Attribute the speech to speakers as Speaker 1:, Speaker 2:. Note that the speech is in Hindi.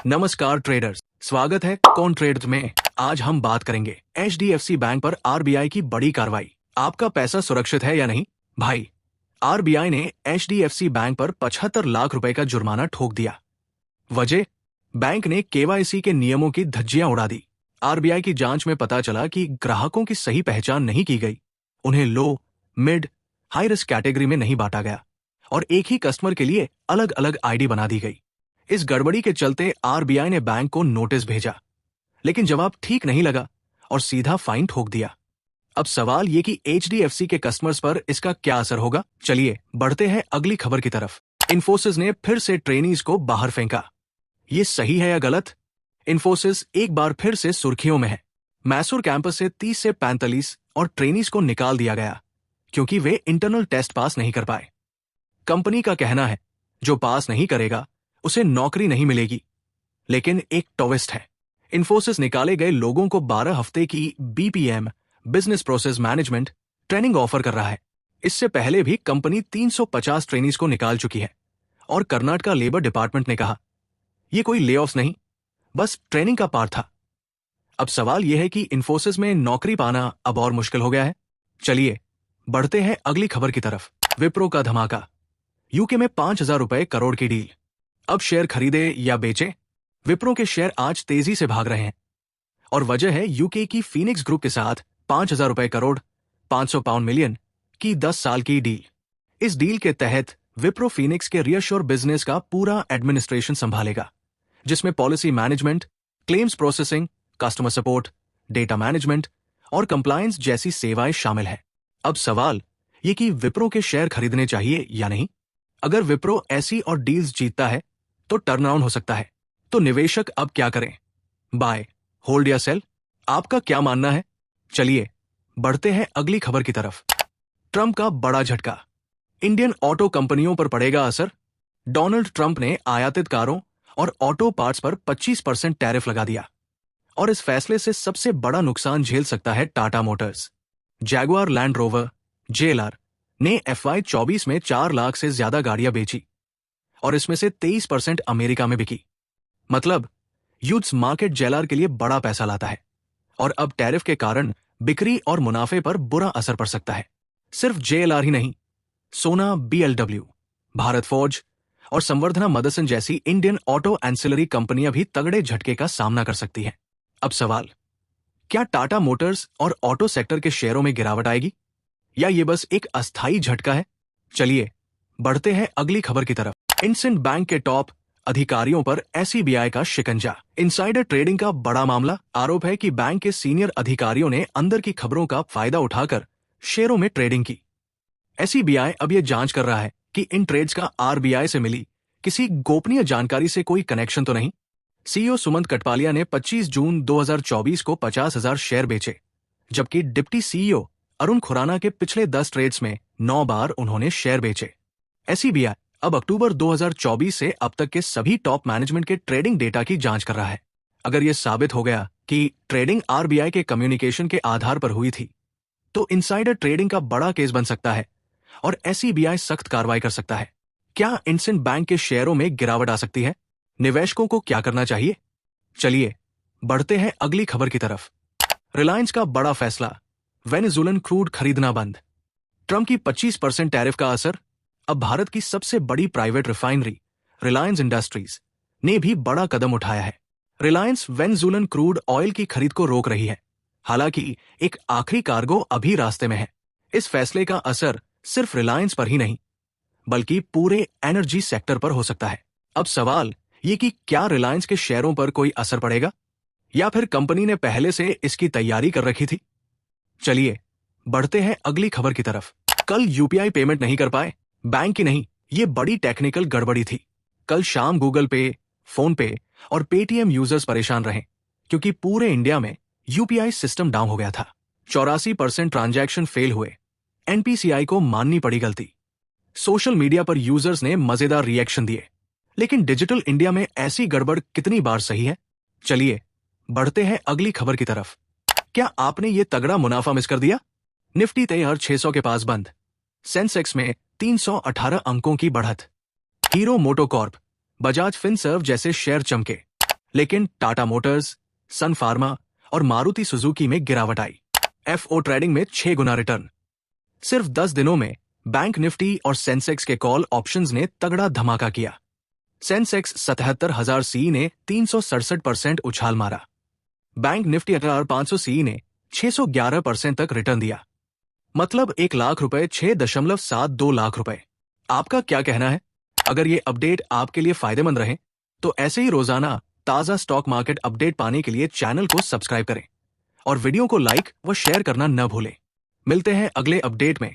Speaker 1: नमस्कार ट्रेडर्स, स्वागत है कौन ट्रेड्स में। आज हम बात करेंगे एचडीएफसी बैंक पर आरबीआई की बड़ी कार्रवाई। आपका पैसा सुरक्षित है या नहीं भाई? आरबीआई ने एचडीएफसी बैंक पर 75 लाख रुपए का जुर्माना ठोक दिया। वजह, बैंक ने केवाईसी के नियमों की धज्जियां उड़ा दी। आरबीआई की जांच में पता चला कि ग्राहकों की सही पहचान नहीं की गई, उन्हें लो, मिड, हाई रिस्क कैटेगरी में नहीं बांटा गया और एक ही कस्टमर के लिए अलग अलग आईडी बना दी गई। इस गड़बड़ी के चलते आरबीआई ने बैंक को नोटिस भेजा, लेकिन जवाब ठीक नहीं लगा और सीधा फाइन ठोक दिया। अब सवाल ये कि एचडीएफसी के कस्टमर्स पर इसका क्या असर होगा। चलिए बढ़ते हैं अगली खबर की तरफ। इन्फोसिस ने फिर से ट्रेनीज को बाहर फेंका। ये सही है या गलत? इन्फोसिस एक बार फिर से सुर्खियों में है। मैसूर कैंपस से 30 से 45 और ट्रेनीज को निकाल दिया गया क्योंकि वे इंटरनल टेस्ट पास नहीं कर पाए। कंपनी का कहना है जो पास नहीं करेगा उसे नौकरी नहीं मिलेगी। लेकिन एक ट्विस्ट है, इन्फोसिस निकाले गए लोगों को 12 हफ्ते की BPM business process management training offer कर रहा है। इससे पहले भी कंपनी 350 ट्रेनीज को निकाल चुकी है और कर्नाटका लेबर डिपार्टमेंट ने कहा यह कोई लेऑफ्स नहीं, बस ट्रेनिंग का पार्ट था। अब सवाल यह है कि इन्फोसिस में नौकरी पाना अब और मुश्किल हो गया है। चलिए बढ़ते हैं अगली खबर की तरफ। विप्रो का धमाका, यूके में 5,000 रुपए करोड़ की डील। अब शेयर खरीदे या बेचे? विप्रो के शेयर आज तेजी से भाग रहे हैं और वजह है यूके की फीनिक्स ग्रुप के साथ 5,000 रुपए करोड़ 500 पाउंड मिलियन की 10 साल की डील। इस डील के तहत विप्रो फीनिक्स के रियश्योर बिजनेस का पूरा एडमिनिस्ट्रेशन संभालेगा, जिसमें policy management, claims processing, customer support, data management और कंप्लायंस जैसी सेवाएं शामिल हैं। अब सवाल ये कि विप्रो के शेयर खरीदने चाहिए या नहीं। अगर विप्रो ऐसी और डील्स जीतता है तो टर्नअराउंड हो सकता है। तो निवेशक अब क्या करें? बाय, होल्ड या सेल? आपका क्या मानना है? चलिए बढ़ते हैं अगली खबर की तरफ। ट्रंप का बड़ा झटका, इंडियन ऑटो कंपनियों पर पड़ेगा असर। डोनाल्ड ट्रंप ने आयातित कारों और ऑटो पार्ट्स पर 25% टैरिफ लगा दिया और इस फैसले से सबसे बड़ा नुकसान झेल सकता है Tata Motors. Jaguar land rover JLR ने FY24 में 4 लाख से ज्यादा गाड़ियां बेची और इसमें से 23% अमेरिका में बिकी। मतलब यूज्ड मार्केट जेएलआर के लिए बड़ा पैसा लाता है और अब टैरिफ के कारण बिक्री और मुनाफे पर बुरा असर पड़ सकता है। सिर्फ जेएलआर ही नहीं, सोना, BLW, भारत फोर्ज और संवर्धना मदरसन जैसी इंडियन ऑटो एंसिलरी कंपनियां भी तगड़े झटके का सामना कर सकती हैं। अब सवाल, क्या टाटा मोटर्स और ऑटो सेक्टर के शेयरों में गिरावट आएगी या ये बस एक अस्थायी झटका है? चलिए बढ़ते हैं अगली खबर की तरफ। इंडसइंड बैंक के टॉप अधिकारियों पर SEBI का शिकंजा। इनसाइडर ट्रेडिंग का बड़ा मामला। आरोप है कि बैंक के सीनियर अधिकारियों ने अंदर की खबरों का फायदा उठाकर शेयरों में ट्रेडिंग की। SEBI अब यह जांच कर रहा है कि इन ट्रेड्स का RBI से मिली किसी गोपनीय जानकारी से कोई कनेक्शन तो नहीं। CEO सुमंत कटपालिया ने 25 जून 2024 को 50,000 शेयर बेचे, जबकि डिप्टी CEO अरुण खुराना के पिछले 10 ट्रेड्स में 9 बार उन्होंने शेयर बेचे। SEBI अब अक्टूबर 2024 से अब तक के सभी टॉप मैनेजमेंट के ट्रेडिंग डेटा की जांच कर रहा है। अगर यह साबित हो गया कि ट्रेडिंग RBI के कम्युनिकेशन के आधार पर हुई थी, तो इनसाइडर ट्रेडिंग का बड़ा केस बन सकता है और SEBI सख्त कार्रवाई कर सकता है। क्या इंडसइंड बैंक के शेयरों में गिरावट आ सकती है? निवेशकों को क्या करना चाहिए? चलिए बढ़ते हैं अगली खबर की तरफ। रिलायंस का बड़ा फैसला, वेनेजुएलन क्रूड खरीदना बंद। ट्रंप की 25% टैरिफ का असर। अब भारत की सबसे बड़ी प्राइवेट रिफाइनरी रिलायंस इंडस्ट्रीज ने भी बड़ा कदम उठाया है। रिलायंस वेनेजुएलन क्रूड ऑयल की खरीद को रोक रही है, हालांकि एक आखिरी कार्गो अभी रास्ते में है। इस फैसले का असर सिर्फ रिलायंस पर ही नहीं बल्कि पूरे एनर्जी सेक्टर पर हो सकता है। अब सवाल ये कि क्या रिलायंस के शेयरों पर कोई असर पड़ेगा या फिर कंपनी ने पहले से इसकी तैयारी कर रखी थी? चलिए बढ़ते हैं अगली खबर की तरफ। कल UPI पेमेंट नहीं कर पाए, बैंक की नहीं, ये बड़ी टेक्निकल गड़बड़ी थी। कल शाम गूगल पे, फोन पे और पेटीएम यूजर्स परेशान रहे क्योंकि पूरे इंडिया में UPI सिस्टम डाउन हो गया था। 84% ट्रांजैक्शन फेल हुए। NPCI को माननी पड़ी गलती। सोशल मीडिया पर यूजर्स ने मजेदार रिएक्शन दिए, लेकिन डिजिटल इंडिया में ऐसी गड़बड़ कितनी बार सही है? चलिए बढ़ते हैं अगली खबर की तरफ। क्या आपने ये तगड़ा मुनाफा मिस कर दिया? निफ्टी 600 के पास बंद। सेंसेक्स में 318 अंकों की बढ़त। हीरो मोटोकॉर्प, बजाज फिनसर्व जैसे शेयर चमके। लेकिन टाटा मोटर्स, सन फार्मा और मारुति सुजुकी में गिरावट आई। एफओ ट्रेडिंग में 6 गुना रिटर्न। सिर्फ 10 दिनों में बैंक निफ्टी और सेंसेक्स के कॉल ऑप्शंस ने तगड़ा धमाका किया। सेंसेक्स 77,000 सी ने 367% उछाल मारा। बैंक निफ्टी 18,500 सी ने 611% तक रिटर्न दिया। मतलब 1 लाख रुपए 6.72 लाख रुपए। आपका क्या कहना है? अगर ये अपडेट आपके लिए फायदेमंद रहे तो ऐसे ही रोजाना ताजा स्टॉक मार्केट अपडेट पाने के लिए चैनल को सब्सक्राइब करें और वीडियो को लाइक व शेयर करना न भूलें। मिलते हैं अगले अपडेट में।